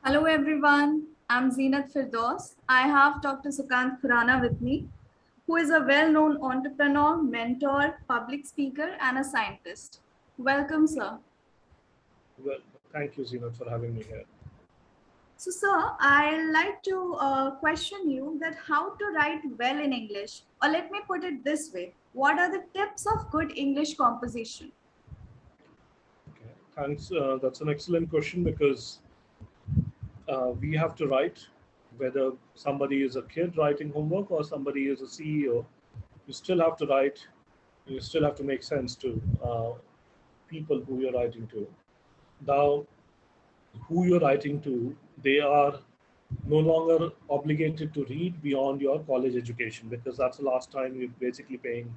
Hello everyone, I'm Zeenat Firdaus. I have Dr. Sukant Khurana with me, who is a well-known entrepreneur, mentor, public speaker, and a scientist. Welcome, sir. Well, thank you, Zeenat, for having me here. So, sir, I'd like to question you that how to write well in English, or let me put it this way: what are the tips of good English composition? Okay, thanks. That's an excellent question because we have to write, whether somebody is a kid writing homework or somebody is a CEO, you still have to write, you still have to make sense to people who you're writing to. Now, who you're writing to, they are no longer obligated to read beyond your college education because that's the last time you're basically paying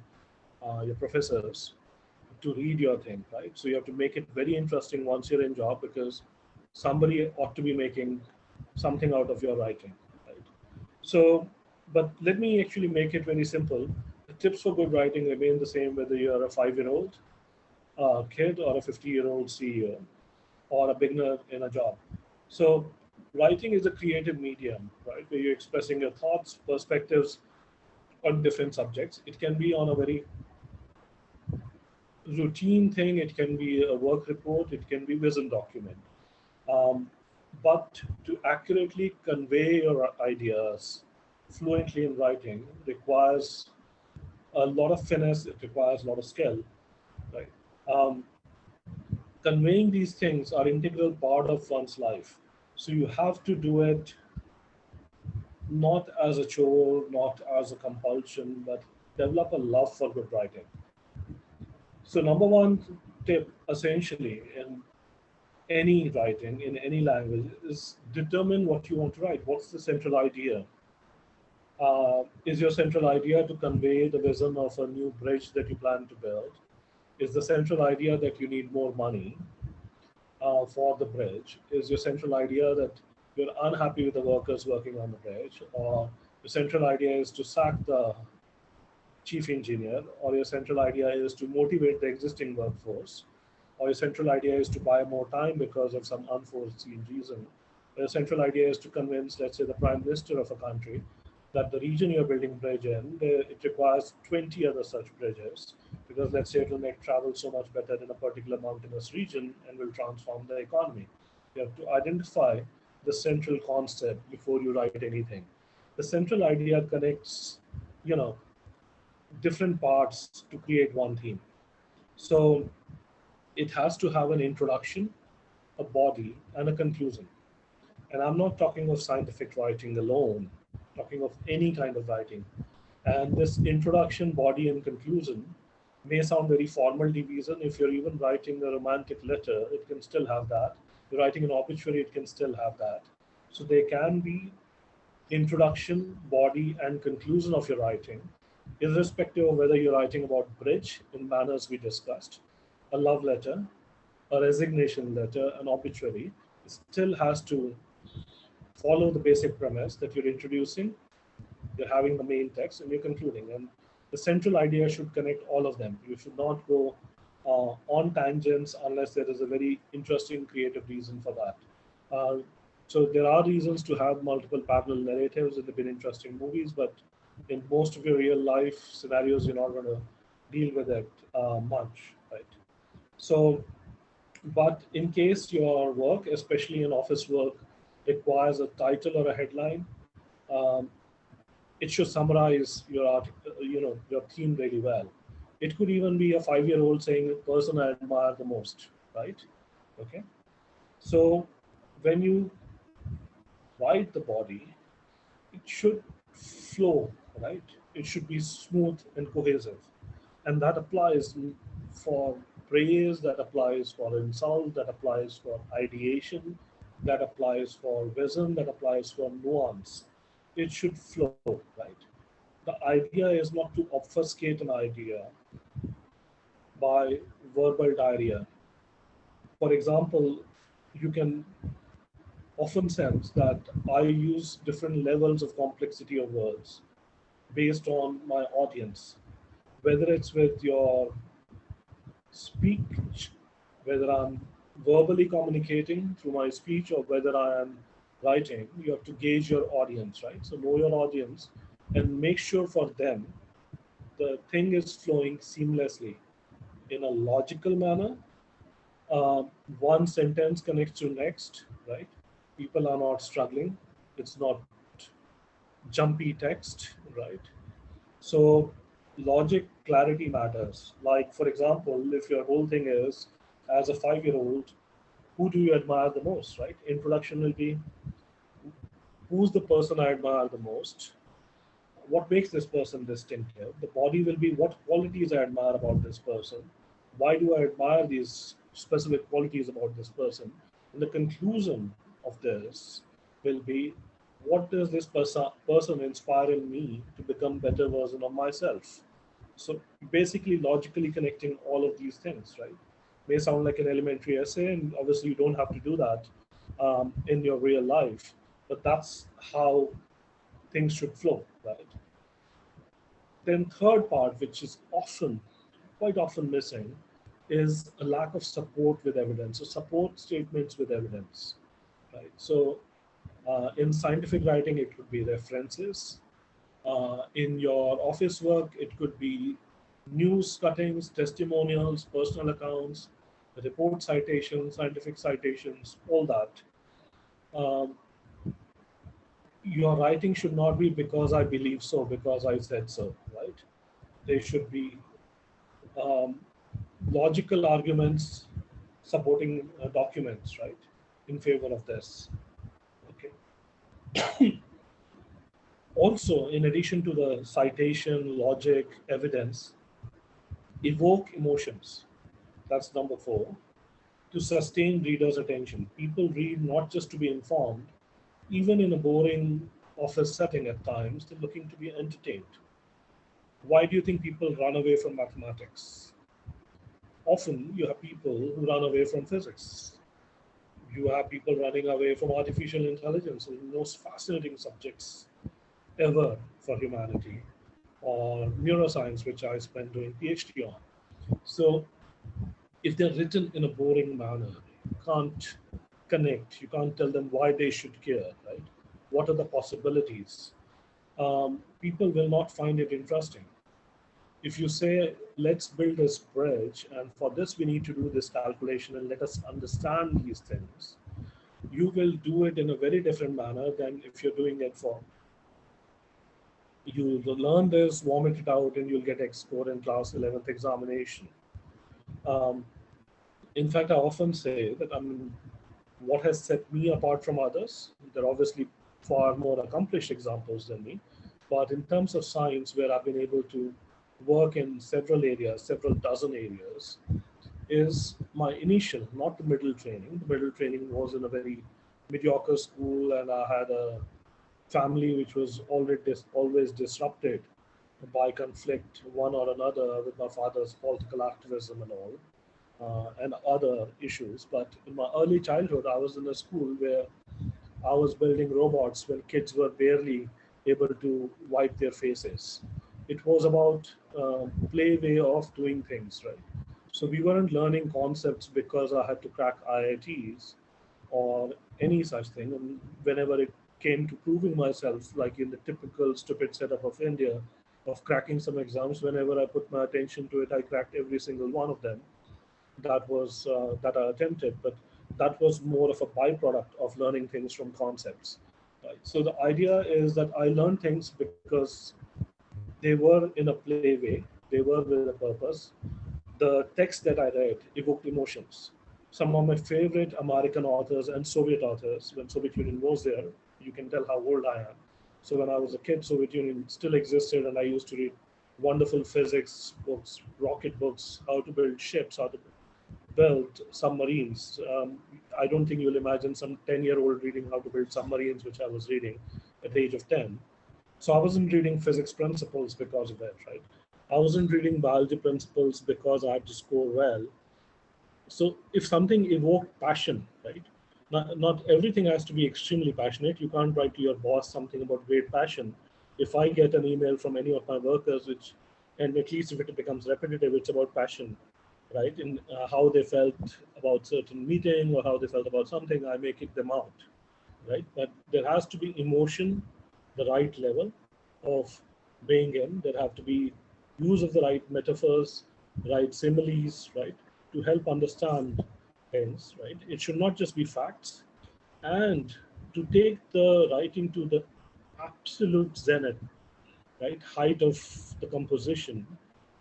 your professors to read your thing, right? So you have to make it very interesting once you're in job because somebody ought to be making something out of your writing, right? So, but let me actually make it very simple. The tips for good writing remain the same whether you're a 5-year-old kid or a 50-year-old CEO or a beginner in a job. So, writing is a creative medium, right, where you're expressing your thoughts, perspectives on different subjects. It can be on a very routine thing, it can be a work report, it can be vision document. Um, but to accurately convey your ideas fluently in writing requires a lot of finesse, it requires a lot of skill, right? Um, Conveying these things are integral part of one's life. So you have to do it not as a chore, not as a compulsion, but develop a love for good writing. So number one tip essentially in any writing in any language is determine what you want to write. What's the central idea? Is your central idea to convey the vision of a new bridge that you plan to build? Is the central idea that you need more money for the bridge? Is your central idea that you're unhappy with the workers working on the bridge? Or the central idea is to sack the chief engineer? Or your central idea is to motivate the existing workforce? Or your central idea is to buy more time because of some unforeseen reason. The central idea is to convince, let's say, the prime minister of a country that the region you're building bridge in, it requires 20 other such bridges because let's say it will make travel so much better in a particular mountainous region and will transform the economy. You have to identify the central concept before you write anything. The central idea connects, you know, different parts to create one theme. So it has to have an introduction, a body, and a conclusion. And I'm not talking of scientific writing alone, I'm talking of any kind of writing. And this introduction, body, and conclusion may sound very formal division. If you're even writing a romantic letter, it can still have that. You're writing an obituary, it can still have that. So there can be introduction, body, and conclusion of your writing, irrespective of whether you're writing about bridge in manners we discussed, a love letter, a resignation letter, an obituary, it still has to follow the basic premise that you're introducing, you're having the main text, and you're concluding. And the central idea should connect all of them. You should not go on tangents unless there is a very interesting creative reason for that. Uh, so there are reasons to have multiple parallel narratives in the been interesting movies, but in most of your real life scenarios, you're not going to deal with it much, right? So but in case your work, especially in office work, requires a title or a headline, um, it should summarize your your theme really well. It could even be a 5-year-old saying person I admire the most, right? Okay. So when you write the body, it should flow, right? It should be smooth and cohesive. And that applies for praise, that applies for insult, that applies for ideation, that applies for vision, that applies for nuance. It should flow, right? The idea is not to obfuscate an idea by verbal diarrhea. For example, you can often sense that I use different levels of complexity of words based on my audience, whether it's with your speech, whether I'm verbally communicating through my speech, or whether I am writing, you have to gauge your audience, right? So know your audience and make sure for them the thing is flowing seamlessly in a logical manner. One sentence connects to next, right? People are not struggling. It's not jumpy text, right? So logic clarity matters. Like for example, if your whole thing is as a 5-year-old, who do you admire the most, right? Introduction will be who's the person I admire the most, what makes this person distinctive. The body will be what qualities I admire about this person. Why do I admire these specific qualities about this person? And the conclusion of this will be what does this person inspire in me to become better version of myself? So basically logically connecting all of these things, right? May sound like an elementary essay, and obviously you don't have to do that in your real life, but that's how things should flow, right? Then third part, which is often, quite often missing, is a lack of support with evidence. So support statements with evidence, right? So in scientific writing, it could be references. In your office work, it could be news cuttings, testimonials, personal accounts, report citations, scientific citations, all that. Um, your writing should not be because I believe so, because I said so, right? They should be um, logical arguments supporting documents, right, in favor of this. Okay. Also, in addition to the citation, logic, evidence, evoke emotions. That's number four. To sustain readers' attention. People read not just to be informed, even in a boring office setting at times, they're looking to be entertained. Why do you think people run away from mathematics? Often you have people who run away from physics. You have people running away from artificial intelligence, the most fascinating subjects ever for humanity, or neuroscience, which I spent doing PhD on. So if they're written in a boring manner, you can't connect, you can't tell them why they should care, right? What are the possibilities? People will not find it interesting. If you say, let's build this bridge, and for this we need to do this calculation, and let us understand these things, you will do it in a very different manner than if you're doing it for you learn this, vomit it out, and you'll get X score in class 11th examination. Um, in fact, I often say that what has set me apart from others, there are obviously far more accomplished examples than me, but in terms of science, where I've been able to work in several areas, several dozen areas, is my initial, not the middle training. The middle training was in a very mediocre school, and I had a family which was always disrupted by conflict, one or another, with my father's political activism and all, and other issues. But in my early childhood, I was in a school where I was building robots when kids were barely able to wipe their faces. It was about play way of doing things, right? So we weren't learning concepts because I had to crack IITs or any such thing. And whenever it came to proving myself, like in the typical stupid setup of India, of cracking some exams, whenever I put my attention to it, I cracked every single one of them. That I attempted, but that was more of a byproduct of learning things from concepts. Right. So the idea is that I learned things because they were in a play way, they were with a purpose. The text that I read evoked emotions. Some of my favorite American authors and Soviet authors, when Soviet Union was there, you can tell how old I am. So when I was a kid, Soviet Union still existed, and I used to read wonderful physics books, rocket books, how to build ships, how to build submarines. I don't think you'll imagine some 10-year-old reading how to build submarines, which I was reading at the age of 10. So I wasn't reading physics principles because of that, right? I wasn't reading biology principles because I had to score well. So if something evoked passion, right? Not everything has to be extremely passionate. You can't write to your boss something about great passion. If I get an email from any of my workers, which, and at least if it becomes repetitive, it's about passion, right? In how they felt about certain meeting or how they felt about something, I may kick them out, right? But there has to be emotion, the right level of being in. There have to be use of the right metaphors, right similes, right, to help understand things, right? It should not just be facts. And to take the writing to the absolute zenith, right, height of the composition,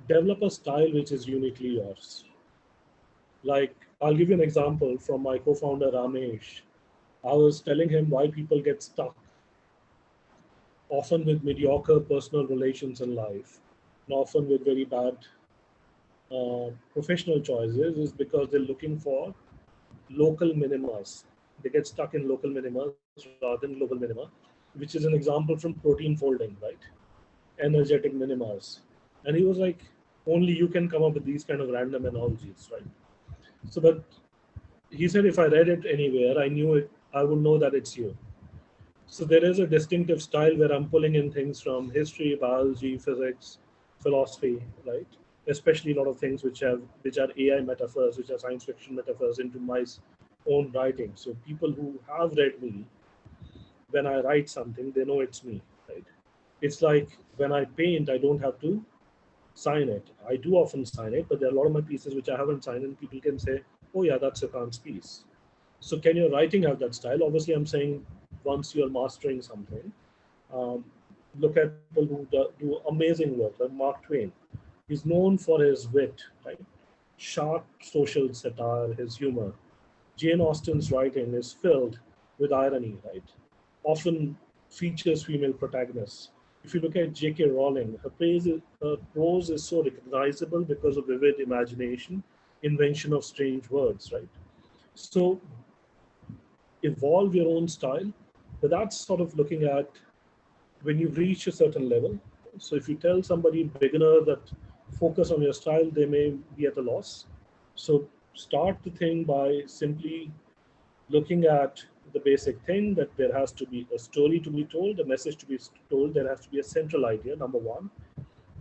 develop a style which is uniquely yours. Like, I'll give you an example from my co-founder Ramesh. I was telling him why people get stuck, often with mediocre personal relations in life, and often with very bad professional choices, is because they're looking for local minimas. They get stuck in local minimas rather than global minima, which is an example from protein folding, right? Energetic minimas. And he was like, only you can come up with these kind of random analogies, right? So, but he said if I read it anywhere, I knew it, I would know that it's you. So there is a distinctive style where I'm pulling in things from history, biology, physics, philosophy, right? Especially a lot of things which are AI metaphors, which are science fiction metaphors into my own writing. So people who have read me, when I write something, they know it's me, right? It's like when I paint, I don't have to sign it. I do often sign it, but there are a lot of my pieces which I haven't signed, and people can say, "Oh yeah, that's Sukant's piece." So can your writing have that style? Obviously, I'm saying once you're mastering something, um, look at people who do amazing work, like Mark Twain. He's known for his wit, right? Sharp social satire, his humor. Jane Austen's writing is filled with irony, right? Often features female protagonists. If you look at J.K. Rowling, her prose is so recognizable because of vivid imagination, invention of strange words, right? So evolve your own style, but that's sort of looking at when you reach a certain level. So if you tell somebody beginner that focus on your style, they may be at a loss. So start the thing by simply looking at the basic thing that there has to be a story to be told, a message to be told, there has to be a central idea, number one.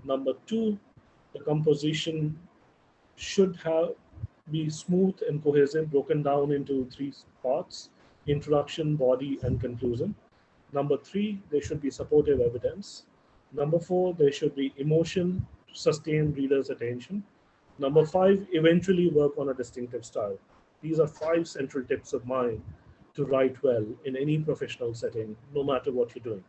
Number two, the composition should have be smooth and cohesive, broken down into three parts: introduction, body, and conclusion. Number three, there should be supportive evidence. Number four, there should be emotion to sustain readers' attention. Number five, eventually work on a distinctive style. These are five central tips of mine to write well in any professional setting, no matter what you're doing.